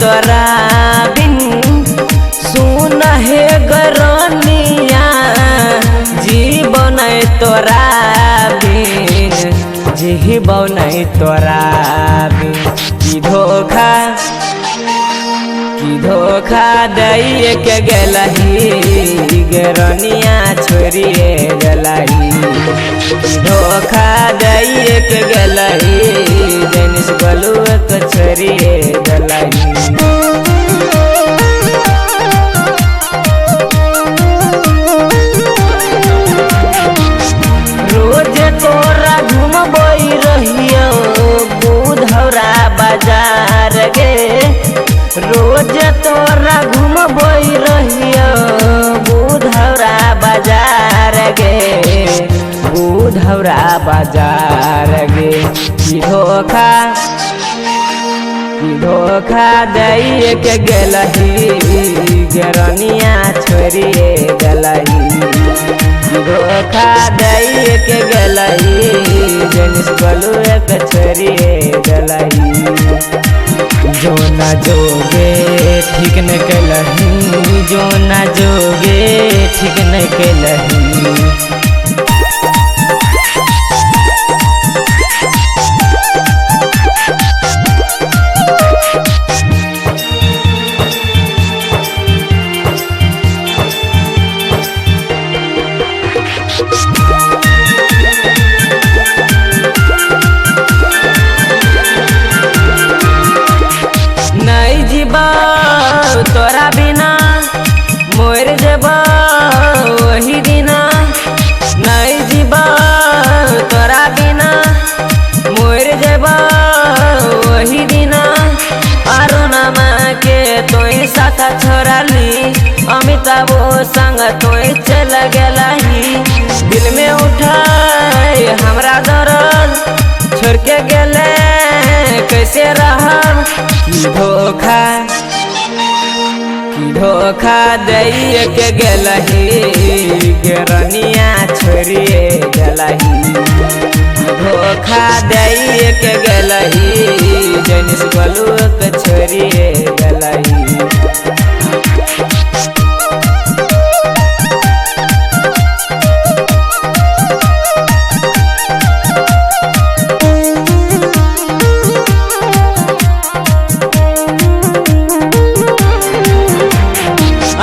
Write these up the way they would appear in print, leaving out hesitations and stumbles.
तोरा बिन सुन हे गरनिया जीवन तोरा बिन जीवन तोरा बिन की धोखा दैए के गलही गरनिया छोड़िए गलही धोखा दैए के गलही जनिस बलुआ के छोड़िए गलही। रोज तोरा घूमबई रहियो बुधौरा बाजार गे रोज तोरा घूमबई रहियो बुधौरा बाजार गे बुधौरा बाजार गे की धोखा दैए के गलही गरनिया छोड़िए गलही धोखा दैए के गलही जनिस बलुआ के छोड़िए गलही। जो ना जोगे ठीक न कलही जो ना जोगे ठीक न कलही। नहीं जीवा तोरा बिना मोर जेबा वही दिना नहीं जीवा तोरा बिना मोर जेबा वही दिना आरो नामा के तोई साथा छोड़ाली अमिताभ संग तोई चल गलही दिल में उठाए हमरा दर्द छोड़ के गेले कैसे रहब धोखा दैए के गलही गरनिया छोड़िए गलही धोखा दैए के गलही जनिस बलुआ के छोड़िए गलही।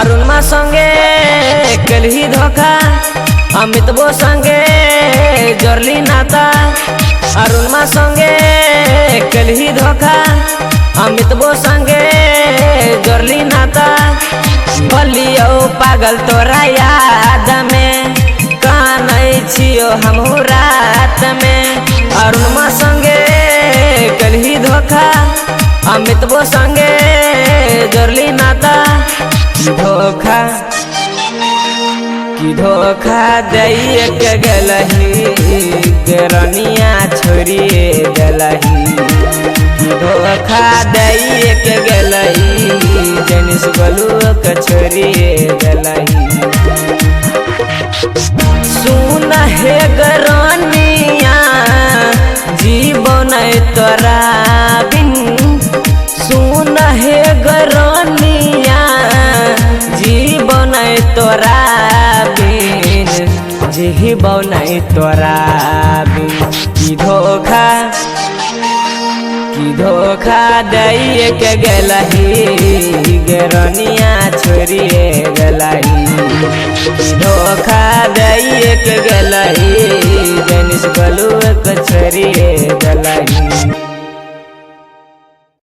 अरुणमा संगे कलही धोखा अमितबो संगे जोड़ली नाता अरुणमा संगे कलही धोखा अमितबो संगे जोड़ली नाता बोलियो पागल तोरा याद में कानई छियो हमहू रात में अरुणमा संगे कलही धोखा अमितबो संगे जोड़ली नाता धोखा दैए के गलही गरनिया छोड़िए गलही धोखा दैए के गलही जनिस बलुआ के छोड़िए गलही। सुन हे गरनिया जीवन तोरा बिन सुन हे गरनिया जीवन तोरा बिन जीवन तोरा बिन की धोखा दैए के गलही गरनिया छोड़िए गलही धोखा दैए के गलही जनिस बलुआ के छोड़िए गलही।